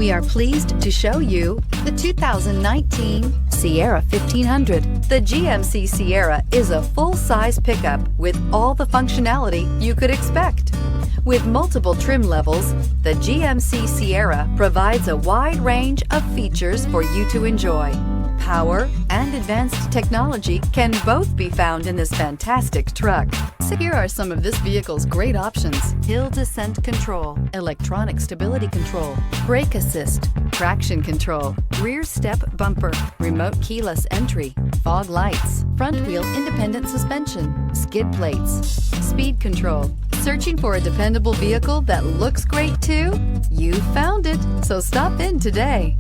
We are pleased to show you the 2019 Sierra 1500. The GMC Sierra is a full-size pickup with all the functionality you could expect. With multiple trim levels, the GMC Sierra provides a wide range of features for you to enjoy. Power and advanced technology can both be found in this fantastic truck. So here are some of this vehicle's great options: hill descent control, electronic stability control, brake assist, traction control, rear step bumper, remote keyless entry, fog lights, front wheel independent suspension, skid plates, speed control. Searching for a dependable vehicle that looks great too? You found it, so stop in today.